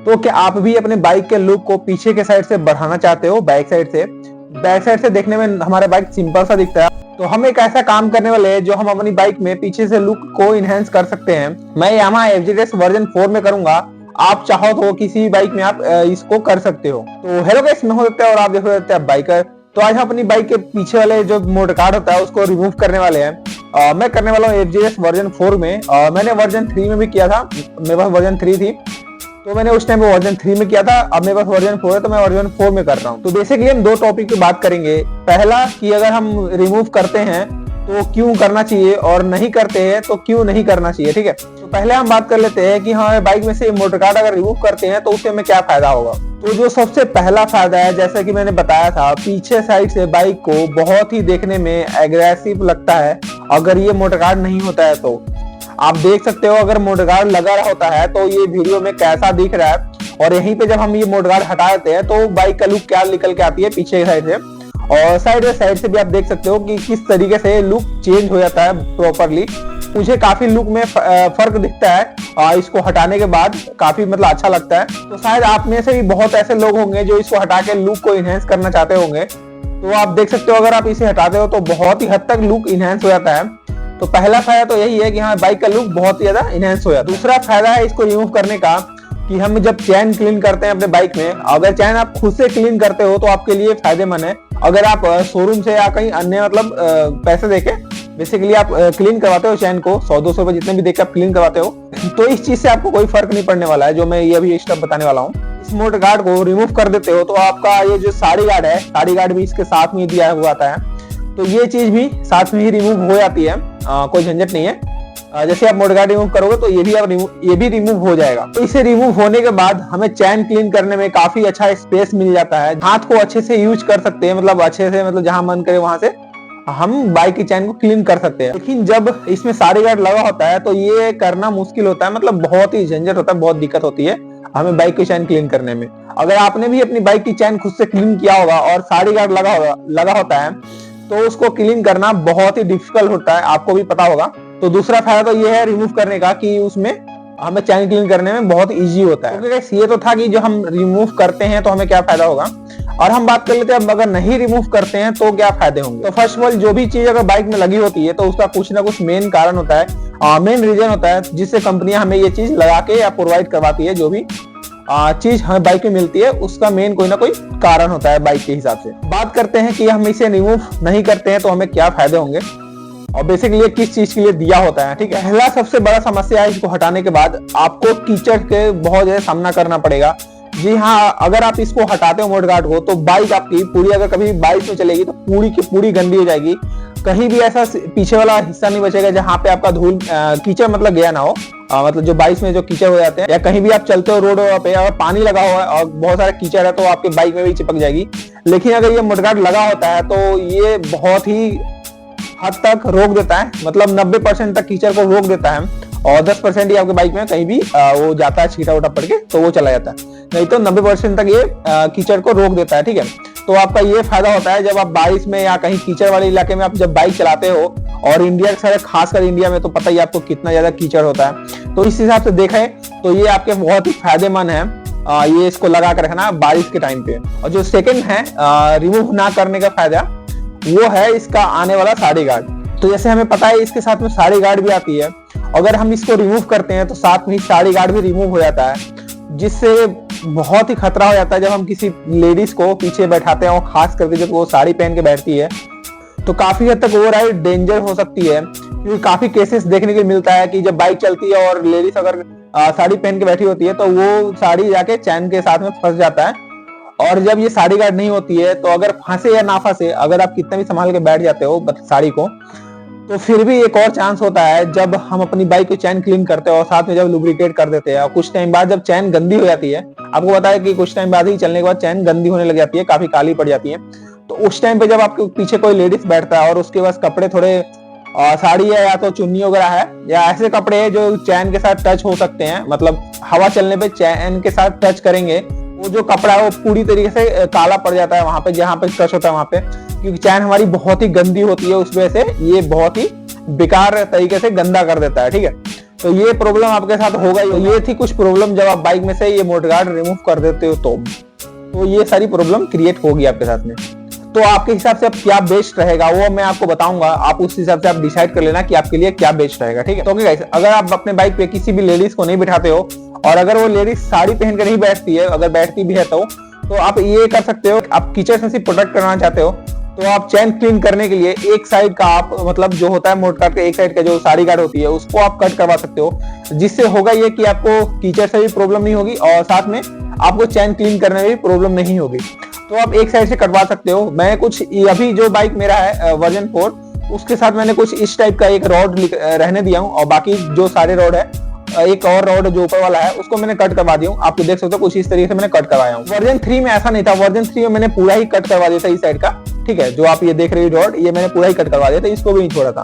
तो क्या आप भी अपने बाइक के लुक को पीछे के साइड से बढ़ाना चाहते हो, बैक साइड से देखने में हमारा बाइक सिंपल सा दिखता है, तो हम एक ऐसा काम करने वाले हैं जो हम अपनी बाइक में पीछे से लुक को इनहेंस कर सकते हैं। मैं यामाहा FZS वर्जन 4 में करूंगा, आप चाहो तो किसी भी बाइक में आप इसको कर सकते हो। तो हेलो गाइस, मैं हो सकता है और आप देख रहे हैं बाइकर। तो आज हम अपनी बाइक के पीछे वाले जो मोटर कार्ड होता है उसको रिमूव करने वाले हैं। मैं करने वाला हूँ FZS वर्जन 4 में। मैंने वर्जन 3 में भी किया था, मेरे पास वर्जन 3 थी तो मैंने उस टाइम पे वर्जन 3 में किया था। अब मेरे पास वर्जन 4 है तो मैं वर्जन 4 में कर रहा हूँ। तो बेसिकली हम दो टॉपिक की बात करेंगे। पहला कि अगर हम रिमूव करते हैं तो क्यों करना चाहिए, और नहीं करते हैं तो क्यों नहीं करना चाहिए। ठीक है, तो पहले हम बात कर लेते हैं कि हाँ, बाइक में से मोटर कार्ड अगर रिमूव करते हैं तो उससे हमें क्या फायदा होगा। तो जो सबसे पहला फायदा है, जैसा कि मैंने बताया था, पीछे साइड से बाइक को बहुत ही देखने में एग्रेसिव लगता है अगर ये मोटर कार्ड नहीं होता है। तो आप देख सकते हो अगर मोटर गार्ड लगा रहा होता है तो ये वीडियो में कैसा दिख रहा है, और यहीं पे जब हम ये मोटर गार्ड हटा देते हैं तो बाइक का लुक क्या निकल के आती है पीछे साइड से। और साइड से भी आप देख सकते हो कि किस तरीके से लुक चेंज हो जाता है प्रॉपरली। मुझे काफी लुक में फर्क दिखता है इसको हटाने के बाद, काफी मतलब अच्छा लगता है। तो शायद आप में से भी बहुत ऐसे लोग होंगे जो इसको हटा के लुक को इनहेंस करना चाहते होंगे। तो आप देख सकते हो अगर आप इसे हटाते हो तो बहुत ही हद तक लुक इनहेंस हो जाता है। तो पहला फायदा तो यही है कि हाँ, बाइक का लुक बहुत ही ज्यादा इनहेंस हो जाता है। दूसरा फायदा है इसको रिमूव करने का कि हम जब चैन क्लीन करते हैं अपने बाइक में, अगर चैन आप खुद से क्लीन करते हो तो आपके लिए फायदेमंद है। अगर आप शोरूम से या कहीं अन्य मतलब पैसे देके बेसिकली आप क्लीन करवाते हो चैन को, 100-200 रुपए जितने भी देके आप क्लीन करवाते हो, तो इस चीज से आपको कोई फर्क नहीं पड़ने वाला है, जो मैं ये अभी स्टेप बताने वाला हूँ। इस मोटर गार्ड को रिमूव कर देते हो तो आपका ये जो साड़ी गार्ड है, साड़ी गार्ड भी इसके साथ में दिया हुआ आता है, तो ये चीज भी साथ में ही रिमूव हो जाती है। कोई झंझट नहीं है। जैसे आप मोटर गार्ड रिमूव करोगे तो ये भी रिमूव हो जाएगा। तो इसे रिमूव होने के बाद हमें चैन क्लीन करने में काफी अच्छा स्पेस मिल जाता है। हाथ को अच्छे से यूज कर सकते हैं, मतलब अच्छे से, मतलब जहां मन करे वहां से हम बाइक की चैन को क्लीन कर सकते हैं। लेकिन जब इसमें साड़ी गार्ड लगा होता है तो ये करना मुश्किल होता है, मतलब बहुत ही झंझट होता है, बहुत दिक्कत होती है हमें बाइक की चैन क्लीन करने में। अगर आपने भी अपनी बाइक की चैन खुद से क्लीन किया होगा और साड़ी गार्ड लगा होता है तो उसको क्लीन करना बहुत ही डिफिकल्ट होता है, आपको भी पता होगा। तो दूसरा फायदा तो ये है रिमूव करने का कि उसमें हमें चैन क्लीन करने में बहुत इजी होता है। क्योंकि ये तो था कि जो हम रिमूव करते हैं तो हमें क्या फायदा होगा, और हम बात कर लेते हैं अब अगर नहीं रिमूव करते हैं तो क्या फायदे होंगे। तो फर्स्ट ऑफ ऑल, जो भी चीज अगर बाइक में लगी होती है तो उसका कुछ ना कुछ मेन कारण होता है, मेन रीजन होता है जिससे कंपनियां हमें ये चीज लगा के या प्रोवाइड करवाती है। जो भी चीज हमें बाइक में मिलती है उसका मेन कोई ना कोई कारण होता है बाइक के हिसाब से। बात करते हैं कि हम इसे रिमूव नहीं करते हैं तो हमें क्या फायदे होंगे और बेसिकली किस चीज के लिए दिया होता है। ठीक है, पहला सबसे बड़ा समस्या है, इसको हटाने के बाद आपको कीचड़ के बहुत ज्यादा सामना करना पड़ेगा। जी हाँ, अगर आप इसको हटाते हो मोटर गार्ड को तो बाइक आपकी पूरी, अगर कभी बाइक में चलेगी तो पूरी की पूरी गंदी हो जाएगी। कहीं भी ऐसा पीछे वाला हिस्सा नहीं बचेगा जहां पे आपका धूल कीचड़ मतलब गया ना हो, मतलब जो बाइक में जो कीचड़ हो जाते हैं, या कहीं भी आप चलते हो रोड पे अगर पानी लगा हुआ है और बहुत सारा कीचड़ है तो आपके बाइक में भी चिपक जाएगी। लेकिन अगर ये मोटर गार्ड लगा होता है तो ये बहुत ही हद तक रोक देता है, मतलब 90% तक कीचड़ को रोक देता है, और 10% ही आपके बाइक में कहीं भी वो जाता है छींटा उटा पड़ के तो वो चला जाता है, नहीं तो 90% तक ये कीचड़ को रोक देता है। ठीक है, तो आपका ये फायदा होता है जब आप बारिश में या कहीं कीचड़ वाले इलाके में आप जब बाइक चलाते हो, और इंडिया के खासकर इंडिया में तो पता ही आपको कितना ज्यादा कीचड़ होता है। तो इस हिसाब से देखें तो ये आपके बहुत ही फायदेमंद है, ये इसको लगा कर रखना बारिश के टाइम पे। और जो सेकंड है रिमूव ना करने का फायदा, वो है इसका आने वाला साड़ी गार्ड। तो जैसे हमें पता है इसके साथ में साड़ी गार्ड भी आती है, अगर हम इसको रिमूव करते हैं तो साथ में ही साड़ी गार्ड भी रिमूव हो जाता है, जिससे बहुत ही खतरा हो जाता है जब हम किसी लेडीज को पीछे बैठाते हैं, और खास करके जब वो साड़ी पहन के बैठती है तो काफी हद तक ओवरराइड डेंजर हो सकती है। क्योंकि काफी केसेस देखने को मिलता है कि जब बाइक चलती है और लेडीज अगर साड़ी पहन के बैठी होती है तो वो साड़ी जाके चैन के साथ में फंस जाता है, और जब ये साड़ी गार्ड नहीं होती है तो अगर फंसे या ना फंसे, अगर आप कितना भी संभाल के बैठ जाते हो साड़ी को, तो फिर भी एक और चांस होता है जब हम अपनी बाइक की चैन क्लीन करते हैं और साथ में जब लुब्रिकेट कर देते हैं, और कुछ टाइम बाद जब चैन गंदी हो जाती है, आपको पता है कि कुछ टाइम बाद ही चलने के बाद चैन गंदी होने लग जाती है, काफी काली पड़ जाती है। तो उस टाइम पे जब आपके पीछे कोई लेडीज बैठता है और उसके पास कपड़े थोड़े साड़ी है या तो चुन्नी वगैरह है, या ऐसे कपड़े हैं जो चैन के साथ टच हो सकते हैं, मतलब हवा चलने पे चैन के साथ टच करेंगे, वो जो कपड़ा है वो पूरी तरीके से काला पड़ जाता है वहां पे जहां पे टच होता है वहां पे, क्योंकि चैन हमारी बहुत ही गंदी होती है, उस वजह से ये बहुत ही बेकार तरीके से गंदा कर देता है। ठीक है, तो ये प्रॉब्लम आपके साथ होगा ही। ये थी कुछ प्रॉब्लम जब आप बाइक में से ये मोटगार्ड रिमूव कर देते हो तो ये सारी प्रॉब्लम क्रिएट होगी आपके साथ में। तो आपके हिसाब से अब क्या बेस्ट रहेगा वो मैं आपको बताऊंगा, आप उस हिसाब से आप डिसाइड कर लेना कि आपके लिए क्या बेस्ट रहेगा, ठीक है। तो गाइस, अगर आप अपने बाइक पे किसी भी लेडीज को नहीं बिठाते हो और अगर वो लेडीज साड़ी पहन कर नहीं बैठती है, अगर बैठती भी है तो आप ये कर सकते हो, आप कीचड़ से प्रोटेक्ट करना चाहते हो तो आप चैन क्लीन करने के लिए एक साइड का आप मतलब जो होता है मोटगार्ड का एक साइड का जो साड़ी गार्ड होती है उसको आप कट करवा सकते हो, जिससे होगा ये कि आपको कीचड़ से भी प्रॉब्लम नहीं होगी और साथ में आपको चैन क्लीन करने में भी प्रॉब्लम नहीं होगी। तो आप एक साइड से कटवा सकते हो। मैं कुछ अभी जो बाइक मेरा है वर्जन 4 उसके साथ मैंने कुछ इस टाइप का एक रॉड रहने दिया हूँ और बाकी जो सारे रॉड है एक और रॉड जो ऊपर वाला है उसको मैंने कट करवा दिया हूँ। आप देख सकते हो कुछ इस तरीके से मैंने कट करवाया हूँ। वर्जन 3 में ऐसा नहीं था, वर्जन 3 में मैंने पूरा ही कट करवा दिया था इस साइड का, ठीक है। जो आप ये देख रहे हो रॉड ये मैंने पूरा ही कट करवा दिया था, इसको भी नहीं छोड़ा था।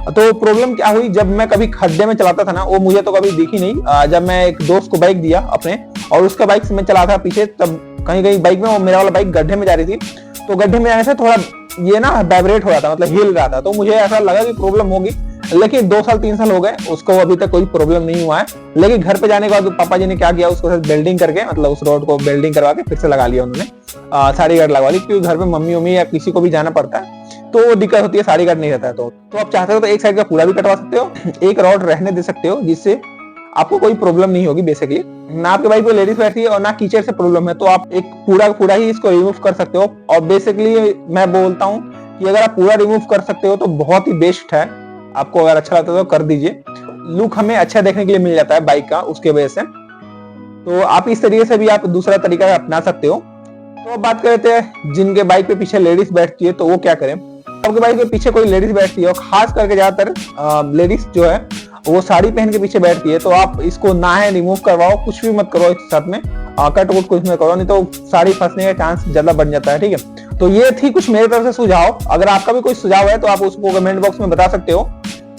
तो प्रॉब्लम क्या हुई, जब मैं कभी खड्डे में चलाता था ना वो मुझे तो कभी दिखी नहीं। जब मैं एक दोस्त को बाइक दिया अपने और उसका बाइक में चला था पीछे, तब कहीं कहीं बाइक में वो मेरा वाला बाइक गड्ढे में जा रही थी तो गड्ढे में जाने से थोड़ा ये ना वाइब्रेट हो रहा था, मतलब हिल रहा था। तो मुझे ऐसा लगा कि प्रॉब्लम होगी, लेकिन 2 साल 3 साल हो गए उसको अभी तक कोई प्रॉब्लम नहीं हुआ है। लेकिन घर पे जाने के बाद पापा जी ने क्या किया, उसको वेल्डिंग करके मतलब उस रोड को वेल्डिंग करवा के फिर से लगा लिया उन्होंने, साड़ी गार्ड लगवा ली। क्योंकि घर पे मम्मी उम्मी या किसी को भी जाना पड़ता है तो दिक्कत होती है, साड़ी गार्ड नहीं रहता है। तो आप चाहते हो तो एक साइड का पूरा भी कटवा सकते हो, एक रॉड रहने दे सकते हो, जिससे आपको कोई प्रॉब्लम नहीं होगी। बेसिकली ना आपके बाइक पे लेडीज बैठती है और ना कीचड़ से प्रॉब्लम है, तो आप एक पूरा ही इसको रिमूव कर सकते हो। और बेसिकली मैं बोलता हूँ कि अगर आप पूरा रिमूव कर सकते हो तो बहुत ही बेस्ट है। आपको अगर अच्छा लगता है तो कर दीजिए, लुक हमें अच्छा देखने के लिए मिल जाता है बाइक का उसके वजह से। तो आप इस तरीके से भी आप दूसरा तरीका अपना सकते हो। तो अब बात करते हैं जिनके बाइक पे पीछे लेडीज बैठती है तो वो क्या करें। आपके बाइक पे पीछे कोई लेडीज बैठती है और खास करके ज्यादातर लेडीज जो है वो साड़ी पहन के पीछे बैठती है, तो आप इसको ना है रिमूव करवाओ, कुछ भी मत करो इस साथ में, कट वुट कुछ मत करो, नहीं तो साड़ी फंसने का चांस ज्यादा बढ़ जाता है, ठीक है। तो ये थी कुछ मेरी तरफ से सुझाव। अगर आपका भी कोई सुझाव है तो आप उसको कमेंट बॉक्स में बता सकते हो।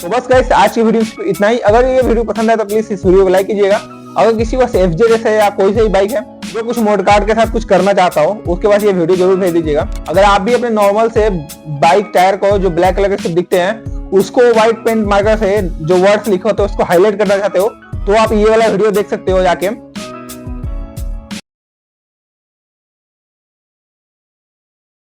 तो बस गाइस आज की वीडियो इतना ही। अगर ये वीडियो पसंद है तो प्लीज इस वीडियो को लाइक कीजिएगा। अगर किसी को FJ है या कोई सी बाइक है जो कुछ मोटगार्ड के साथ कुछ करना चाहता हो उसके पास ये वीडियो जरूर भेज दीजिएगा। अगर आप भी अपने नॉर्मल से बाइक टायर को जो ब्लैक कलर के दिखते हैं उसको व्हाइट पेंट मार्कर से जो वर्ड्स लिखे होते हैं उसको हाईलाइट करना चाहते हो तो आप ये वाला वीडियो देख सकते हो जाके।